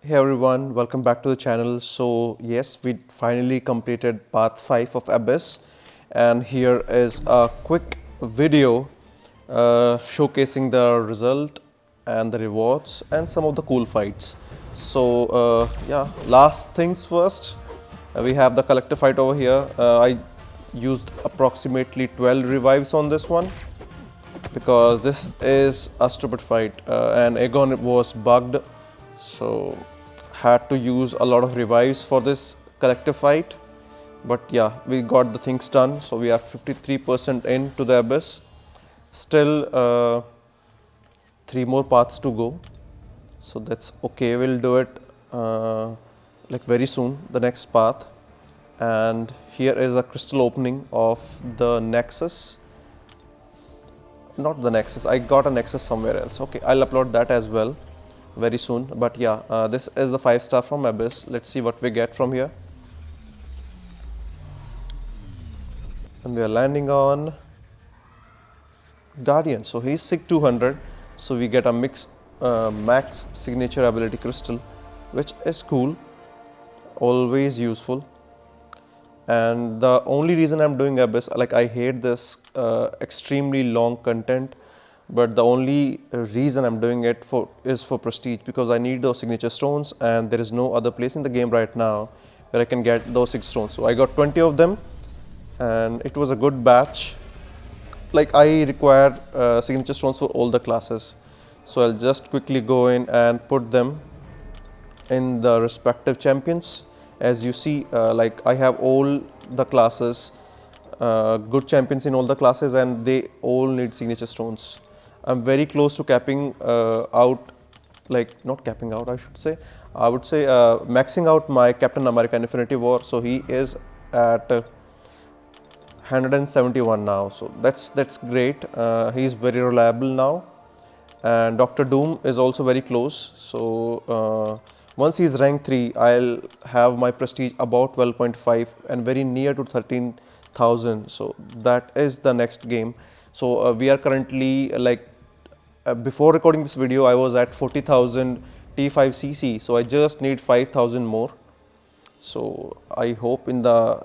Hey everyone, welcome back to the channel. So yes, we finally completed part 5 of Abyss, and here is a quick video showcasing the result and the rewards and some of the cool fights. So yeah, last things first, we have the collector fight over here. I used approximately 12 revives on this one because this is a stupid fight, and Aegon was bugged, so had to use a lot of revives for this collective fight. But yeah, we got the things done, so we are 53% into the Abyss. Still 3 more paths to go, so that's okay. We'll do it like very soon, the next path. And here is a crystal opening of the Nexus. Not the Nexus, I got a Nexus somewhere else. Okay, I'll upload that as well very soon. But yeah, this is the 5-star from Abyss. Let's see what we get from here. And we are landing on Guardian. So he's SIG 200. So we get a max signature ability crystal, which is cool, always useful. And the only reason I'm doing Abyss, like I hate this extremely long content, but the only reason I'm doing it is for prestige, because I need those signature stones, and there is no other place in the game right now where I can get those 6 stones. So I got 20 of them, and it was a good batch. Like I require signature stones for all the classes, so I'll just quickly go in and put them in the respective champions. As you see, like I have all the classes, good champions in all the classes, and they all need signature stones. I'm very close to capping out, like not capping out, I should say. I would say maxing out my Captain America Infinity War. So he is at 171 now. So that's great. He is very reliable now, and Doctor Doom is also very close. So once he's rank 3, I'll have my prestige about 12.5 and very near to 13,000. So that is the next game. So we are currently before recording this video, I was at 40,000 T5cc. So I just need 5,000 more. So I hope in the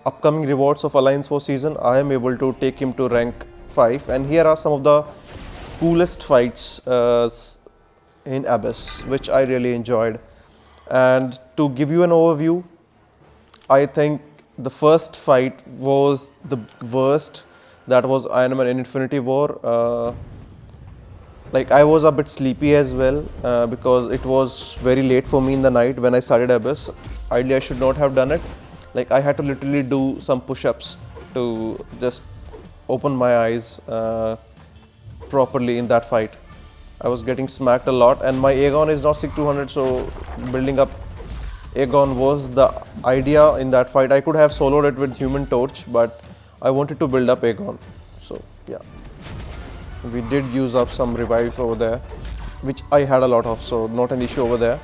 upcoming rewards of Alliance War season, I am able to take him to rank 5. And here are some of the coolest fights in Abyss, which I really enjoyed. And to give you an overview, I think the first fight was the worst. That was Iron Man in Infinity War. Like I was a bit sleepy as well, because it was very late for me in the night when I started Abyss. Ideally, I should not have done it. Like I had to literally do some push-ups to just open my eyes properly in that fight. I was getting smacked a lot, and my Aegon is not SIG 200, so building up Aegon was the idea in that fight. I could have soloed it with Human Torch, but I wanted to build up Aegon. So yeah, we did use up some revives over there, which I had a lot of, so not an issue over there.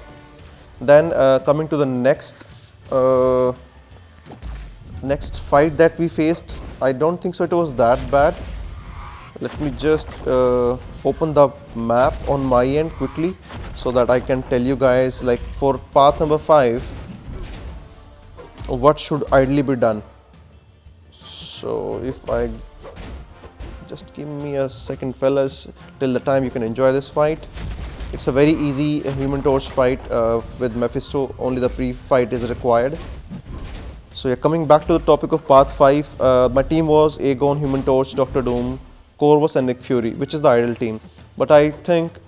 Then coming to the next fight that we faced, I don't think so it was that bad. Let me just open the map on my end quickly so that I can tell you guys, like for path number 5, what should ideally be done. So if I just give me a second, fellas, till the time you can enjoy this fight. It's a very easy Human Torch fight with Mephisto. Only the pre-fight is required. So yeah, coming back to the topic of path 5, my team was Aegon, Human Torch, Doctor Doom, Corvus and Nick Fury, which is the ideal team. But I think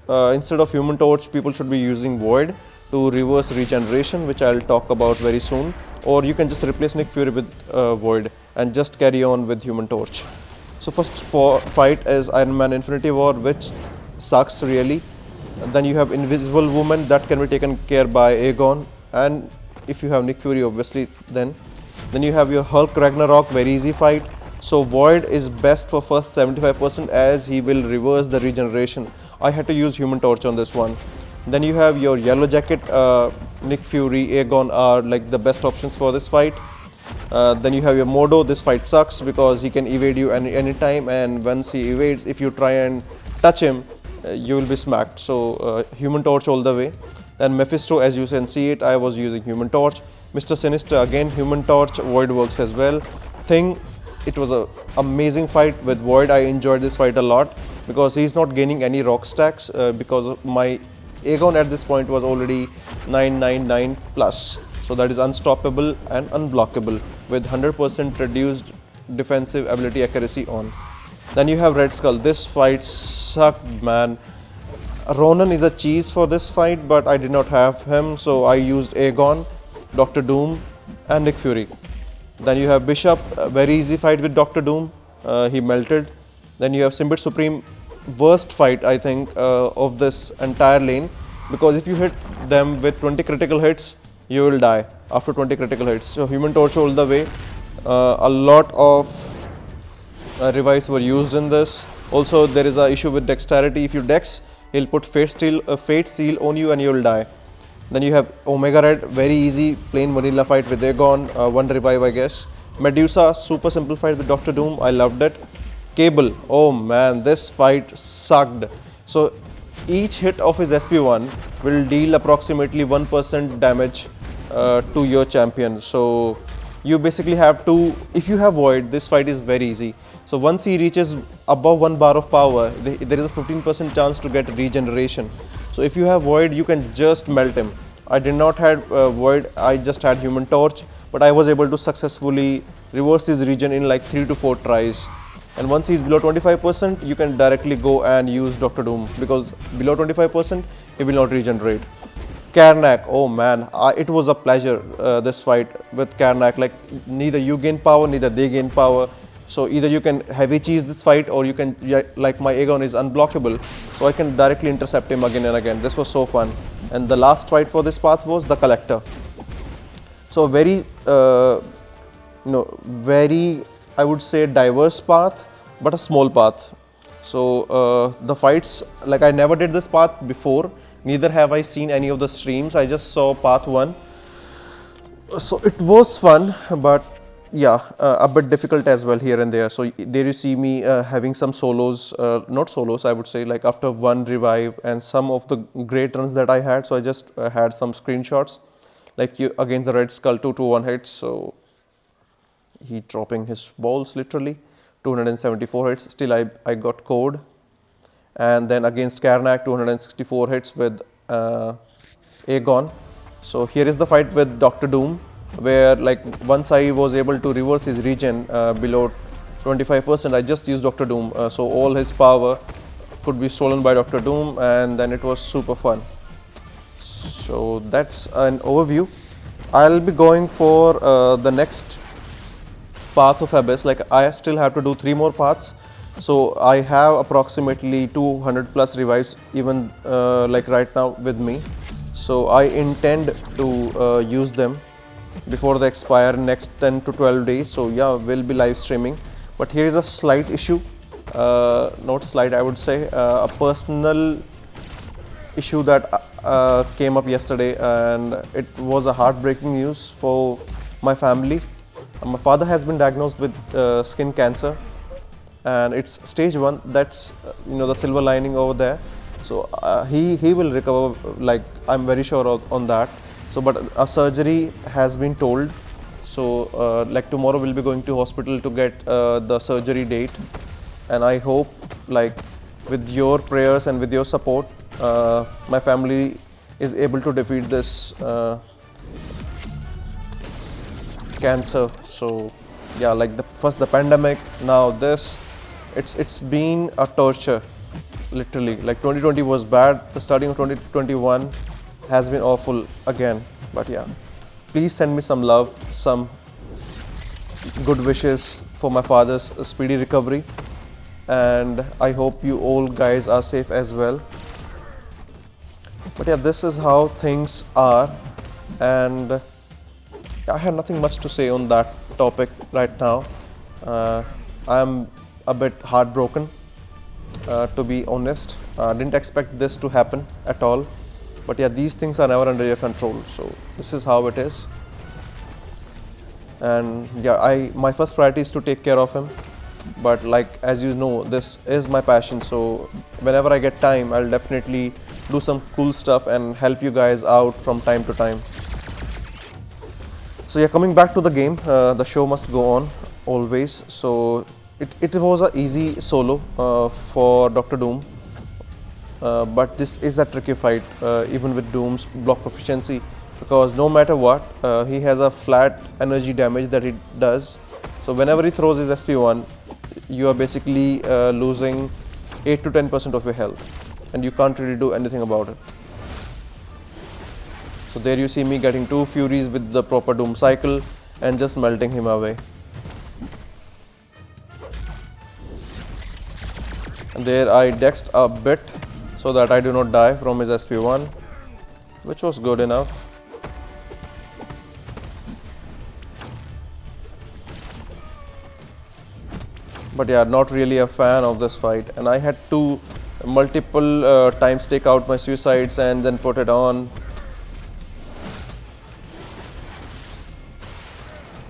instead of Human Torch, people should be using Void to reverse regeneration, which I'll talk about very soon. Or you can just replace Nick Fury with Void and just carry on with Human Torch. So first fight is Iron Man Infinity War, which sucks really. And then you have Invisible Woman that can be taken care by Aegon, and if you have Nick Fury obviously, then you have your Hulk Ragnarok, very easy fight. So Void is best for first 75% as he will reverse the regeneration. I had to use Human Torch on this one. Then you have your Yellow Jacket, Nick Fury, Aegon are like the best options for this fight. Then you have your Mordo. This fight sucks because he can evade you anytime, and once he evades, if you try and touch him, you will be smacked. So Human Torch all the way. Then Mephisto, as you can see it, I was using Human Torch. Mr. Sinister, again Human Torch. Void works as well. Thing, it was a amazing fight with Void. I enjoyed this fight a lot because he's not gaining any rock stacks because my Aegon at this point was already 999 plus. So that is unstoppable and unblockable with 100% reduced defensive ability accuracy on. Then you have Red Skull. This fight sucked, man. Ronan is a cheese for this fight, but I did not have him, so I used Aegon, Doctor Doom, and Nick Fury. Then you have Bishop, a very easy fight with Doctor Doom. He melted. Then you have Symbiote Supreme, worst fight I think of this entire lane, because if you hit them with 20 critical hits, you will die after 20 critical hits. So Human Torch all the way. A lot of revives were used in this. Also there is an issue with dexterity. If you dex, he'll put Fate Seal on you and you will die. Then you have Omega Red, very easy plain vanilla fight with Aegon, one revive I guess. Medusa, super simple fight with Doctor Doom, I loved it. Cable, oh man, this fight sucked. So each hit of his SP1 will deal approximately 1% damage to your champion. So you basically have to, if you have Void, this fight is very easy. So once he reaches above 1 bar of power, there is a 15% chance to get regeneration. So if you have Void, you can just melt him. I did not have Void, I just had Human Torch, but I was able to successfully reverse his regen in like 3 to 4 tries. And once he's below 25%, you can directly go and use Doctor Doom, because below 25%, he will not regenerate. Karnak, oh man, it was a pleasure this fight with Karnak. Like neither you gain power, neither they gain power. So either you can heavy cheese this fight, or you can, like my Aegon is unblockable, so I can directly intercept him again and again. This was so fun. And the last fight for this path was the Collector. So very, very, I would say diverse path, but a small path. So the fights, like I never did this path before, neither have I seen any of the streams. I just saw path 1. So it was fun, but yeah, a bit difficult as well here and there. So there you see me having some solos, not solos, I would say, like after one revive and some of the great runs that I had. So I just had some screenshots, like against the Red Skull 2-1 hits. So he dropping his balls literally, 274 hits. Still I got code. And then against Karnak, 264 hits with Aegon. So here is the fight with Doctor Doom, where like once I was able to reverse his regen below 25%, I just used Doctor Doom. So all his power could be stolen by Doctor Doom, and then it was super fun. So that's an overview. I'll be going for the next path of Abyss. Like I still have to do 3 more paths. So I have approximately 200 plus revives even like right now with me. So I intend to use them before they expire next 10 to 12 days. So yeah, we'll be live streaming. But here is a slight issue, not slight, I would say, a personal issue that came up yesterday, and it was a heartbreaking news for my family. My father has been diagnosed with skin cancer, and it's stage 1. That's the silver lining over there. So he will recover, like I'm very sure on that. So but a surgery has been told. So like tomorrow we'll be going to hospital to get the surgery date, and I hope like with your prayers and with your support, my family is able to defeat this cancer. So yeah, like first the pandemic, now this, it's been a torture literally. Like 2020 was bad, the starting of 2021 has been awful again. But yeah, please send me some love, some good wishes for my father's speedy recovery, and I hope you all guys are safe as well. But yeah, this is how things are, and I have nothing much to say on that topic right now. I'm a bit heartbroken, to be honest. Didn't expect this to happen at all. But yeah, these things are never under your control. So this is how it is. And yeah, my first priority is to take care of him. But like, as you know, this is my passion. So whenever I get time, I'll definitely do some cool stuff and help you guys out from time to time. So yeah, coming back to the game, the show must go on always. So it was an easy solo for Dr. Doom, but this is a tricky fight even with Doom's block proficiency, because no matter what, he has a flat energy damage that he does. So whenever he throws his SP1, you are basically losing 8 to 10% of your health, and you can't really do anything about it. So there you see me getting 2 Furies with the proper Doom cycle and just melting him away. And there I dexed a bit so that I do not die from his SP1, which was good enough. But yeah, not really a fan of this fight, and I had to multiple times take out my suicides and then put it on.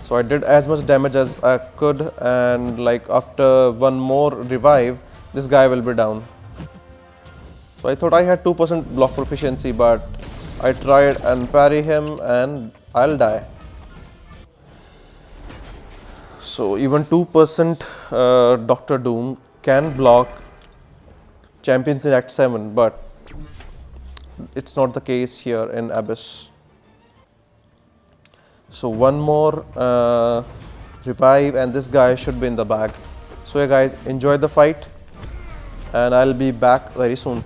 So I did as much damage as I could, and like after one more revive, this guy will be down. So I thought I had 2% block proficiency, but I tried and parry him and I'll die. So even 2% Dr. Doom can block champions in Act 7, but it's not the case here in Abyss. So one more revive and this guy should be in the bag. So yeah guys, enjoy the fight and I'll be back very soon.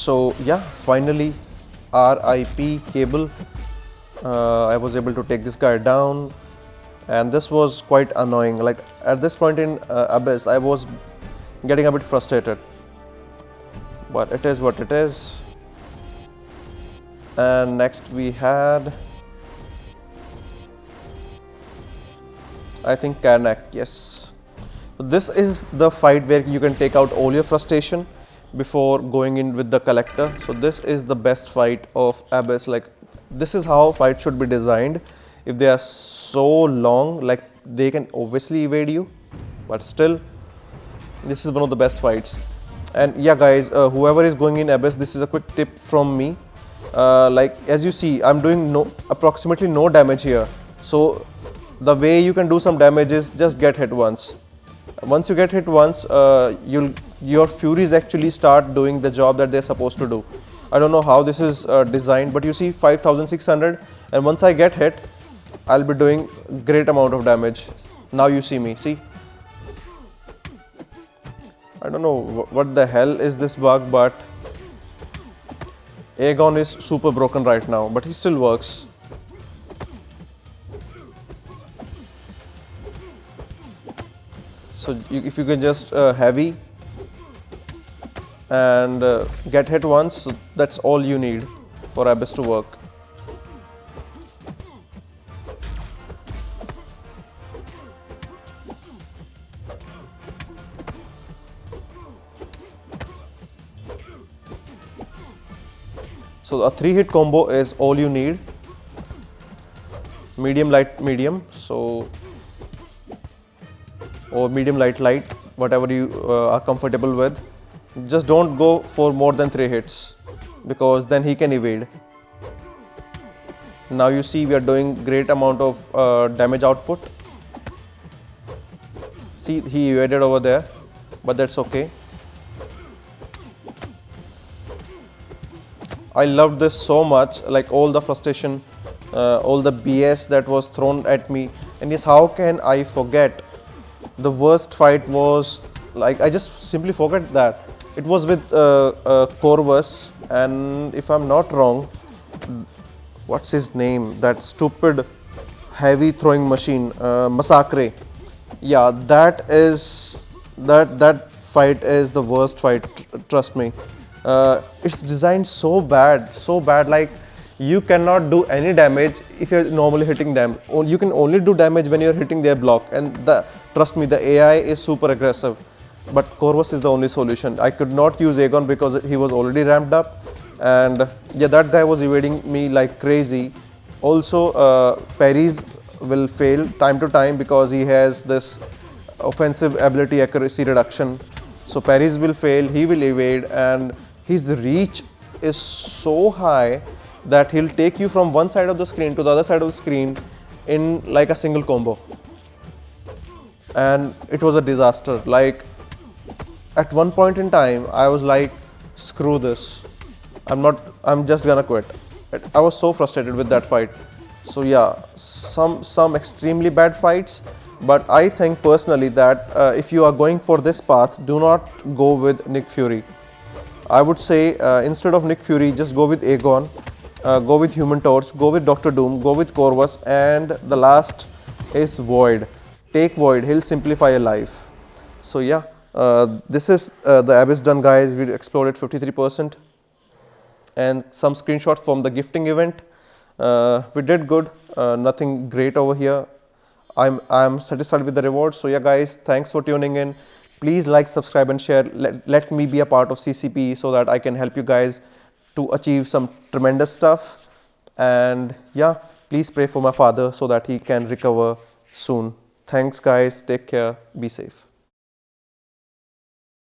So yeah, finally RIP Cable. I was able to take this guy down, and this was quite annoying. Like at this point in Abyss, I was getting a bit frustrated, but it is what it is. And next we had, I think, Karnak. Yes, so this is the fight where you can take out all your frustration before going in with the collector. So this is the best fight of Abyss. Like this is how fights should be designed. If they are so long, like they can obviously evade you, but still this is one of the best fights. And yeah guys, whoever is going in Abyss, this is a quick tip from me. Like as you see, I'm doing approximately no damage here. So the way you can do some damage is just get hit once. Once you get hit once, your Furies actually start doing the job that they're supposed to do. I don't know how this is designed, but you see 5600, and once I get hit, I'll be doing great amount of damage. Now you see me, see? I don't know what the hell is this bug, but Aegon is super broken right now, but he still works. So if you can just heavy and get hit once, so that's all you need for Abyss to work. So a 3-hit combo is all you need. Medium, light, medium. So, or medium, light, light, whatever you are comfortable with. Just don't go for more than 3 hits because then he can evade. Now you see we are doing great amount of damage output. See, he evaded over there, but that's okay. I loved this so much, like all the frustration, all the BS that was thrown at me. And yes, how can I forget? The worst fight was, like, I just simply forget that. It was with Corvus, and if I'm not wrong, what's his name? That stupid heavy throwing machine, Massacre. Yeah, that fight is the worst fight. Trust me. It's designed so bad. Like you cannot do any damage if you're normally hitting them. You can only do damage when you're hitting their block. And trust me, the AI is super aggressive. But Corvus is the only solution. I could not use Aegon because he was already ramped up, and yeah, that guy was evading me like crazy. Also, parries will fail time to time because he has this offensive ability accuracy reduction. So parries will fail, he will evade, and his reach is so high that he'll take you from one side of the screen to the other side of the screen in like a single combo. And it was a disaster. Like at one point in time, I was like, screw this. I'm just gonna quit. I was so frustrated with that fight. So yeah, some extremely bad fights, but I think personally that if you are going for this path, do not go with Nick Fury. I would say instead of Nick Fury, just go with Aegon, go with Human Torch, go with Doctor Doom, go with Corvus, and the last is Void. Take Void, he'll simplify your life. So yeah, this is the Abyss done, guys. We explored 53%. And some screenshot from the gifting event. We did good, nothing great over here. I'm satisfied with the rewards. So yeah, guys, thanks for tuning in. Please like, subscribe, and share. Let me be a part of CCP so that I can help you guys to achieve some tremendous stuff. And yeah, please pray for my father so that he can recover soon. Thanks, guys. Take care. Be safe.